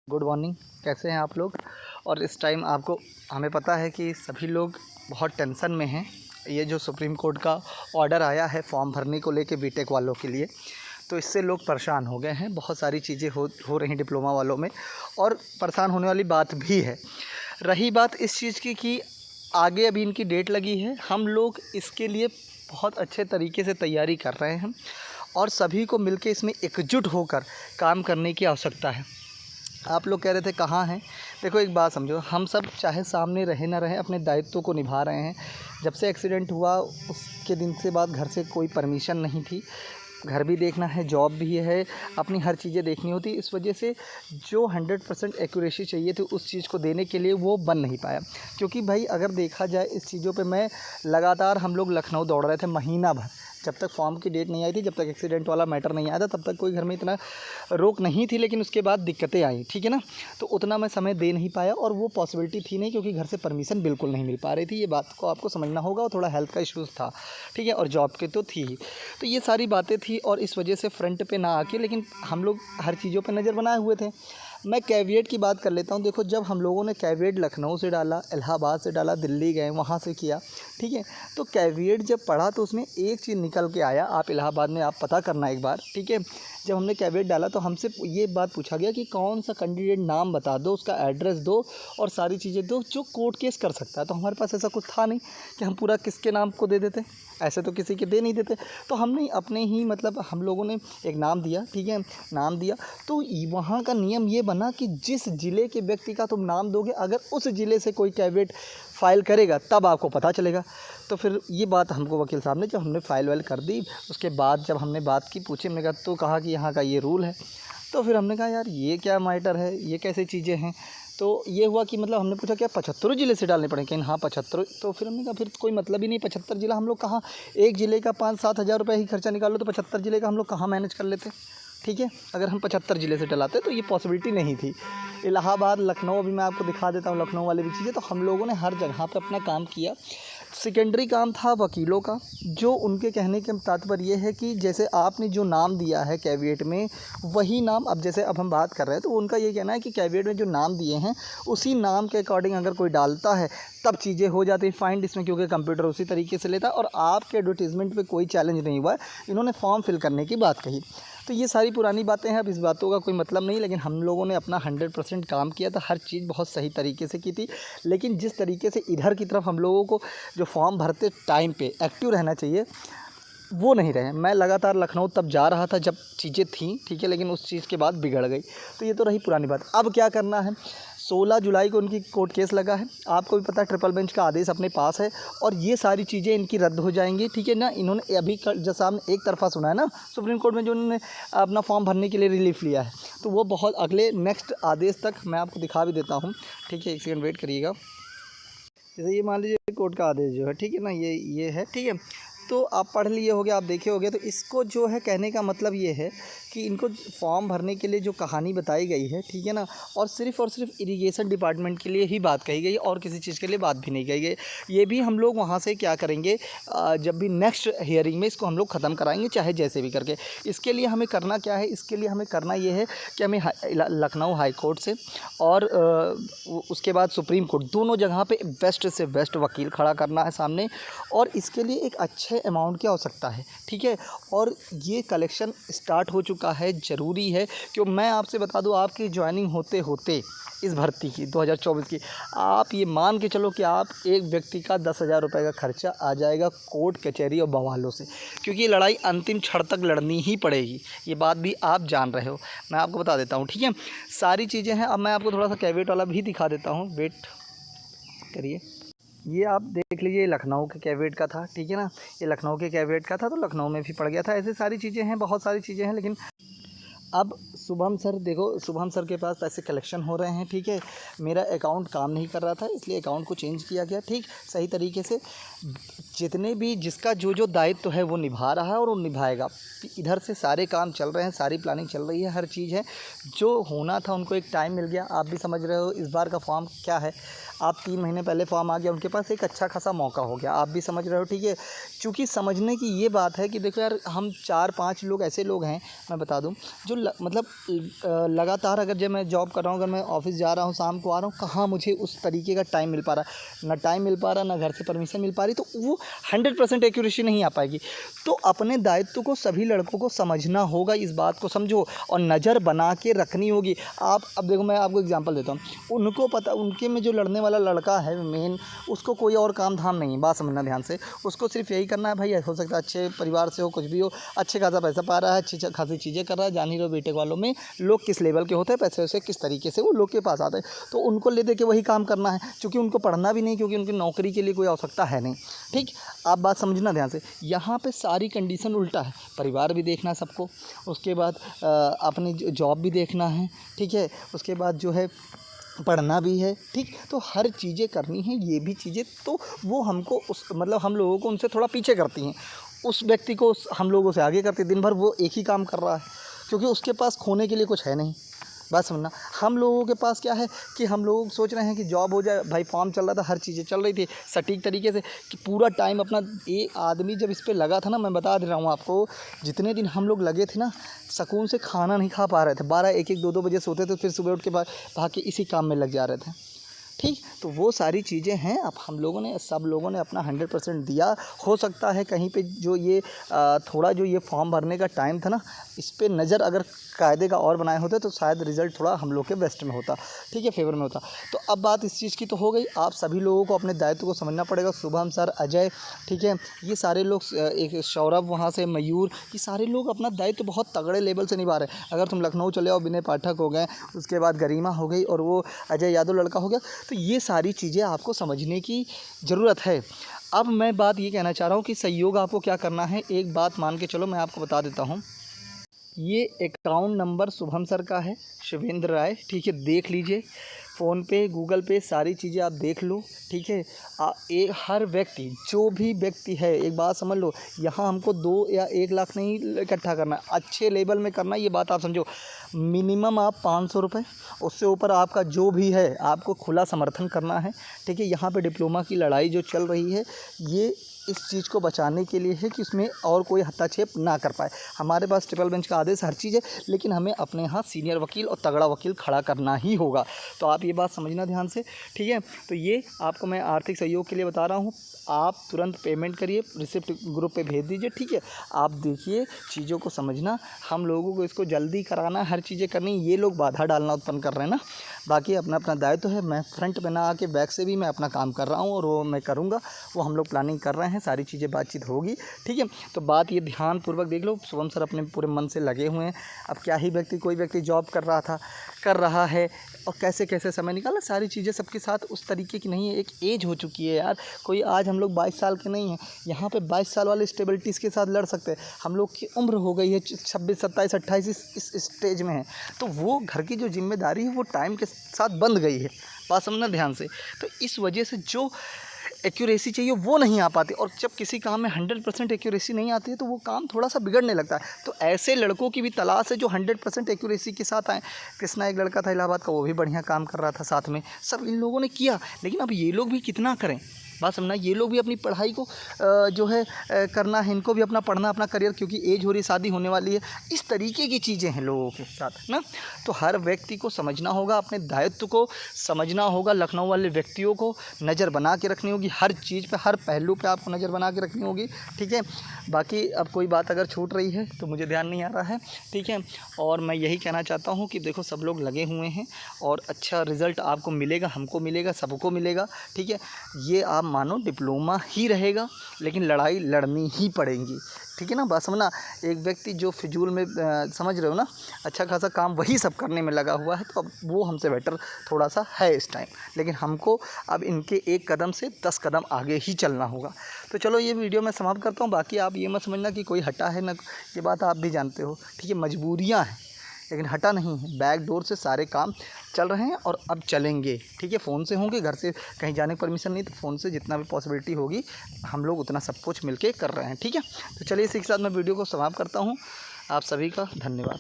Good morning. कैसे हैं आप लोग? और इस टाइम आपको हमें पता है कि सभी लोग बहुत टेंशन में हैं। ये जो सुप्रीम कोर्ट का ऑर्डर आया है फॉर्म भरने को लेके बीटेक वालों के लिए, तो इससे लोग परेशान हो गए हैं। बहुत सारी चीज़ें हो रही डिप्लोमा वालों में, और परेशान होने वाली बात भी है। रही बात इस चीज़ की कि आगे अभी इनकी डेट लगी है। हम लोग इसके लिए बहुत अच्छे तरीके से तैयारी कर रहे हैं और सभी को मिलके इसमें एकजुट होकर काम करने की आवश्यकता है। आप लोग कह रहे थे कहाँ हैं? देखो, एक बात समझो, हम सब चाहे सामने रहे ना रहे अपने दायित्व को निभा रहे हैं। जब से एक्सीडेंट हुआ उसके दिन से बाद घर से कोई परमिशन नहीं थी। घर भी देखना है, जॉब भी है, अपनी हर चीज़ें देखनी होती। इस वजह से जो 100% एक्यूरेसी चाहिए थी उस चीज़ को देने के लिए वो बन नहीं पाया। क्योंकि भाई अगर देखा जाए इस चीज़ों पे, मैं लगातार हम लोग लखनऊ दौड़ रहे थे महीना भर। जब तक फॉर्म की डेट नहीं आई थी, जब तक एक्सीडेंट वाला मैटर नहीं आया था, तब तक कोई घर में इतना रोक नहीं थी। लेकिन उसके बाद दिक्कतें आई, ठीक है ना। तो उतना मैं समय दे नहीं पाया और वो पॉसिबिलिटी थी नहीं, क्योंकि घर से परमिशन बिल्कुल नहीं मिल पा रही थी। ये बात को आपको समझना होगा। और थोड़ा हेल्थ का इश्यूज़ था, ठीक है, और जॉब के तो थी ही। तो ये सारी बातें थी और इस वजह से फ्रंट पे ना आके, लेकिन हम लोग हर चीज़ों पे नज़र बनाए हुए थे। मैं कैविएट की बात कर लेता हूँ। देखो, जब हम लोगों ने कैविएट लखनऊ से डाला, इलाहाबाद से डाला, दिल्ली गए, वहाँ से किया, ठीक है। तो कैविएट जब पढ़ा तो उसमें एक चीज़ निकल के आया। आप इलाहाबाद में आप पता करना एक बार, ठीक है। जब हमने कैविएट डाला तो हमसे ये बात पूछा गया कि कौन सा कैंडिडेट नाम बता दो, उसका एड्रेस दो और सारी चीज़ें दो जो कोर्ट केस कर सकता है। तो हमारे पास ऐसा कुछ था नहीं कि हम पूरा किसके नाम को दे देते। ऐसे तो किसी के दे नहीं देते। तो हमने अपने ही हम लोगों ने एक नाम दिया, ठीक है, नाम दिया। तो वहाँ का नियम ये बना कि जिस ज़िले के व्यक्ति का तुम नाम दोगे, अगर उस ज़िले से कोई कैविएट फ़ाइल करेगा तब आपको पता चलेगा। तो फिर ये बात हमको वकील साहब ने, जब हमने फ़ाइल वाइल कर दी, उसके बाद जब हमने बात की, पूछी, हमने कहा, तो कहा कि यहाँ का ये रूल है। तो फिर हमने कहा यार ये क्या मैटर है, ये कैसे चीज़ें हैं। तो ये हुआ कि हमने पूछा क्या 75 ज़िले से डालने पड़ेंगे? हाँ 75। तो फिर हमने कहा फिर कोई मतलब ही नहीं 75 ज़िला। हम लोग कहाँ, एक ज़िले का 5-7 हज़ार रुपये ही खर्चा निकाल लो, तो 75 ज़िले का हम लोग कहाँ मैनेज कर लेते, ठीक है। अगर हम 75 ज़िले से डलाते तो ये पॉसिबिलिटी नहीं थी। इलाहाबाद, लखनऊ, अभी मैं आपको दिखा देता हूँ लखनऊ वाली भी चीज़ें। तो हम लोगों ने हर जगह पे अपना काम किया। सेकेंडरी काम था वकीलों का, जो उनके कहने के तात्पर्य ये है कि जैसे आपने जो नाम दिया है कैविएट में, वही नाम अब हम बात कर रहे हैं, तो उनका ये कहना है कि कैविएट में जो नाम दिए हैं उसी नाम के अकॉर्डिंग अगर कोई डालता है तब चीज़ें हो जाती हैं फाइंड इसमें, क्योंकि कंप्यूटर उसी तरीके से लेता है। और आपके एडवर्टीज़मेंट पे कोई चैलेंज नहीं हुआ है। इन्होंने फॉर्म फिल करने की बात कही। तो ये सारी पुरानी बातें हैं, अब इस बातों का कोई मतलब नहीं। लेकिन हम लोगों ने अपना 100% काम किया था, हर चीज़ बहुत सही तरीके से की थी। लेकिन जिस तरीके से इधर की तरफ हम लोगों को जो फॉर्म भरते टाइम पे एक्टिव रहना चाहिए, वो नहीं रहे। मैं लगातार लखनऊ तब जा रहा था जब चीज़ें थीं, ठीक है, लेकिन उस चीज़ के बाद बिगड़ गई। तो ये तो रही पुरानी बात। अब क्या करना है? 16 जुलाई को उनकी कोर्ट केस लगा है। आपको भी पता है, ट्रिपल बेंच का आदेश अपने पास है और ये सारी चीज़ें इनकी रद्द हो जाएंगी, ठीक है ना। इन्होंने अभी जैसा आपने एक तरफा सुना है ना, सुप्रीम कोर्ट में जो उन्होंने अपना फॉर्म भरने के लिए रिलीफ लिया है, तो वो बहुत अगले नेक्स्ट आदेश तक मैं आपको दिखा भी देता हूँ, ठीक है। एक सेकंड वेट करिएगा। जैसे ये मान लीजिए कोर्ट का आदेश जो है, ठीक है ना, ये है, ठीक है। तो आप पढ़ लिए होगे, आप देखे होगे। तो इसको जो है कहने का मतलब ये है कि इनको फॉर्म भरने के लिए जो कहानी बताई गई है, ठीक है ना, और सिर्फ इरिगेशन डिपार्टमेंट के लिए ही बात कही गई और किसी चीज़ के लिए बात भी नहीं कही गई। ये भी हम लोग वहाँ से क्या करेंगे, जब भी नेक्स्ट हियरिंग में इसको हम लोग ख़त्म कराएंगे, चाहे जैसे भी करके। इसके लिए हमें करना क्या है? इसके लिए हमें करना ये है कि हमें लखनऊ हाई कोर्ट से और उसके बाद सुप्रीम कोर्ट, दोनों जगह पे बेस्ट से बेस्ट वकील खड़ा करना है सामने। और इसके लिए एक अच्छे अमाउंट की आवश्यकता है, ठीक है। और ये कलेक्शन स्टार्ट हो चुका है, ज़रूरी है। क्यों, मैं आपसे बता दूं, आपकी ज्वाइनिंग होते होते इस भर्ती की 2024 की, आप ये मान के चलो कि आप एक व्यक्ति का 10,000 रुपये का खर्चा आ जाएगा कोर्ट कचहरी और बवालों से। क्योंकि ये लड़ाई अंतिम क्षण तक लड़नी ही पड़ेगी, ये बात भी आप जान रहे हो। मैं आपको बता देता हूँ, ठीक है, सारी चीज़ें हैं। अब मैं आपको थोड़ा सा कैविएट वाला भी दिखा देता हूँ, वेट करिए। ये आप देख लीजिए, लखनऊ के कैविएट का था, ठीक है ना। ये लखनऊ के कैविएट का था, तो लखनऊ में भी पड़ गया था। ऐसे सारी चीज़ें हैं, बहुत सारी चीज़ें हैं। लेकिन अब शुभम सर, देखो, शुभम सर के पास पैसे कलेक्शन हो रहे हैं, ठीक है। मेरा अकाउंट काम नहीं कर रहा था, इसलिए अकाउंट को चेंज किया गया, ठीक, सही तरीके से। जितने भी जिसका जो दायित्व है वो निभा रहा है और वो निभाएगा। इधर से सारे काम चल रहे हैं, सारी प्लानिंग चल रही है, हर चीज़ है। जो होना था उनको एक टाइम मिल गया। आप भी समझ रहे हो इस बार का फॉर्म क्या है, आप 3 महीने पहले फॉर्म आ गया, उनके पास एक अच्छा खासा मौका हो गया। आप भी समझ रहे हो, ठीक है। चूँकि समझने की ये बात है कि देखो यार, हम 4-5 लोग ऐसे लोग हैं, मैं बता दूं, जो मतलब लगातार अगर जब मैं जॉब कर रहा हूँ, अगर मैं ऑफिस जा रहा हूँ, शाम को आ रहा हूँ, कहाँ मुझे उस तरीके का टाइम मिल पा रहा है, ना टाइम मिल पा रहा, ना घर से परमिशन मिल पा रही, तो वो 100% एक्यूरेसी नहीं आ पाएगी। तो अपने दायित्व को सभी लड़कों को समझना होगा, इस बात को समझो और नज़र बना के रखनी होगी। आप अब देखो, मैं आपको एग्जांपल देता हूँ। उनको पता, उनके में जो लड़ने वाला लड़का है मेन, उसको कोई और काम धाम नहीं है, बात समझना ध्यान से। उसको सिर्फ यही करना है भाई, हो सकता है अच्छे परिवार से हो, कुछ भी हो, अच्छे खासा पैसा पा रहा है, अच्छी खासी चीज़ें कर रहा है। जान ही रहो बीटेक वालों में लोग किस लेवल के होते हैं, पैसे वैसे किस तरीके से वो लोग के पास आते हैं, तो उनको ले दे के वही काम करना है, क्योंकि उनको पढ़ना भी नहीं, क्योंकि उनकी नौकरी के लिए कोई आवश्यकता है नहीं। ठीक, आप बात समझना ध्यान से। यहाँ पे सारी कंडीशन उल्टा है, परिवार भी देखना है सबको, उसके बाद अपनी जॉब भी देखना है, ठीक है, उसके बाद जो है पढ़ना भी है, ठीक। तो हर चीज़ें करनी है, ये भी चीज़ें, तो वो हमको उस मतलब हम लोगों को उनसे थोड़ा पीछे करती हैं। उस व्यक्ति को हम लोगों से आगे करती, दिन भर वो एक ही काम कर रहा है, क्योंकि उसके पास खोने के लिए कुछ है नहीं। बात समझना। हम लोगों के पास क्या है कि हम लोग सोच रहे हैं कि जॉब हो जाए, भाई फॉर्म चल रहा था, हर चीज़ें चल रही थी सटीक तरीके से, कि पूरा टाइम अपना, एक आदमी जब इस पे लगा था ना, मैं बता दे रहा हूँ आपको, जितने दिन हम लोग लगे थे ना, सुकून से खाना नहीं खा पा रहे थे, 12, 1, 2 बजे सोते थे, फिर सुबह उठ के भाग के इसी काम में लग जा रहे थे, ठीक। तो वो सारी चीज़ें हैं। अब हम लोगों ने, सब लोगों ने अपना 100% दिया। हो सकता है कहीं पे जो ये थोड़ा जो ये फॉर्म भरने का टाइम था ना, इस पे नज़र अगर कायदे का और बनाए होते तो शायद रिज़ल्ट थोड़ा हम लोग के बेस्ट में होता, ठीक है, फेवर में होता। तो अब बात इस चीज़ की तो हो गई। आप सभी लोगों को अपने दायित्व को समझना पड़ेगा। शुभम सर, अजय, ठीक है, ये सारे लोग, एक सौरभ, वहाँ से मयूर, ये सारे लोग अपना दायित्व बहुत तगड़े लेवल से निभा रहे हैं। अगर तुम लखनऊ चले आओ, विनय पाठक हो गए, उसके बाद गरिमा हो गई, और वो अजय यादव लड़का हो गया, तो ये सारी चीज़ें आपको समझने की ज़रूरत है। अब मैं बात ये कहना चाह रहा हूँ कि सहयोग आपको क्या करना है, एक बात मान के चलो, मैं आपको बता देता हूँ। ये अकाउंट नंबर शुभम सर का है, शिवेंद्र राय, ठीक है, देख लीजिए, फ़ोन पे, गूगल पे, सारी चीज़ें आप देख लो, ठीक है। हर व्यक्ति, जो भी व्यक्ति है, एक बात समझ लो, यहाँ हमको 2 या 1 लाख नहीं इकट्ठा करना है, अच्छे लेवल में करना है, ये बात आप समझो। मिनिमम आप 500 रुपये, उससे ऊपर आपका जो भी है, आपको खुला समर्थन करना है, ठीक है। यहाँ पे डिप्लोमा की लड़ाई जो चल रही है, ये इस चीज़ को बचाने के लिए है कि उसमें और कोई हस्तक्षेप ना कर पाए। हमारे पास ट्रिपल बेंच का आदेश, हर चीज़ है, लेकिन हमें अपने यहाँ सीनियर वकील और तगड़ा वकील खड़ा करना ही होगा। तो आप ये बात समझना ध्यान से, ठीक है। तो ये आपको मैं आर्थिक सहयोग के लिए बता रहा हूँ। आप तुरंत पेमेंट करिए, रिसिप्ट ग्रुप पे भेज दीजिए, ठीक है। आप देखिए, चीज़ों को समझना, हम लोगों को इसको जल्दी कराना, हर चीज़ें करनी, ये लोग बाधा डालना उत्पन्न कर रहे हैं ना। बाकी अपना अपना दायित्व है। मैं फ्रंट में ना आके बैक से भी मैं अपना काम कर रहा हूँ, और वो मैं करूँगा, वो हम लोग प्लानिंग कर रहे हैं, सारी चीज़ें बातचीत होगी, ठीक है। तो बात ये ध्यानपूर्वक देख लो, शुभम सर अपने पूरे मन से लगे हुए हैं। अब क्या ही व्यक्ति, कोई व्यक्ति जॉब कर रहा है और कैसे कैसे समय निकाला, सारी चीज़ें सबके साथ उस तरीके की नहीं है। एक एज हो चुकी है यार, कोई आज हम लोग 22 साल के नहीं हैं, यहाँ पे 22 साल वाले स्टेबिलिटीज़ के साथ लड़ सकते हैं। हम लोग की उम्र हो गई है 26, 27, 28, इस स्टेज में है, तो वो घर की जो जिम्मेदारी है वो टाइम के साथ बंध गई है, बात समझना ध्यान से। तो इस वजह से जो एक्यूरेसी चाहिए वो नहीं आ पाती, और जब किसी काम में 100% एक्यूरेसी नहीं आती है तो वो काम थोड़ा सा बिगड़ने लगता है। तो ऐसे लड़कों की भी तलाश है जो 100% एक्यूरेसी के साथ आए। कृष्णा एक लड़का था इलाहाबाद का, वो भी बढ़िया काम कर रहा था साथ में, सब इन लोगों ने किया, लेकिन अब ये लोग भी कितना करें, बात समझना। ये लोग भी अपनी पढ़ाई को जो है करना है, इनको भी अपना पढ़ना, अपना करियर, क्योंकि एज हो रही, शादी होने वाली है, इस तरीके की चीज़ें हैं लोगों के साथ ना। तो हर व्यक्ति को समझना होगा, अपने दायित्व को समझना होगा। लखनऊ वाले व्यक्तियों को नज़र बना के रखनी होगी, हर चीज़ पे, हर पहलू पे आपको नज़र बना के रखनी होगी, ठीक है। बाकी अब कोई बात अगर छूट रही है तो मुझे ध्यान नहीं आ रहा है, ठीक है। और मैं यही कहना चाहता हूँ कि देखो, सब लोग लगे हुए हैं और अच्छा रिज़ल्ट आपको मिलेगा, हमको मिलेगा, सबको मिलेगा, ठीक है। ये आप मानो डिप्लोमा ही रहेगा, लेकिन लड़ाई लड़नी ही पड़ेगी, ठीक है ना, बात समझना। एक व्यक्ति जो फिजूल में समझ रहे हो ना, अच्छा खासा काम वही सब करने में लगा हुआ है, तो अब वो हमसे बेटर थोड़ा सा है इस टाइम, लेकिन हमको अब इनके 1 कदम से 10 कदम आगे ही चलना होगा। तो चलो, ये वीडियो मैं समाप्त करता हूँ। बाकी आप ये मत समझना कि कोई हटा है ना, ये बात आप भी जानते हो, ठीक है। मजबूरियाँ हैं, लेकिन हटा नहीं है, बैक डोर से सारे काम चल रहे हैं और अब चलेंगे। ठीक है, फ़ोन से होंगे, घर से कहीं जाने की परमिशन नहीं, तो फ़ोन से जितना भी पॉसिबिलिटी होगी हम लोग उतना सब कुछ मिलके कर रहे हैं। ठीक है, तो चलिए इसी के साथ मैं वीडियो को समाप्त करता हूँ। आप सभी का धन्यवाद।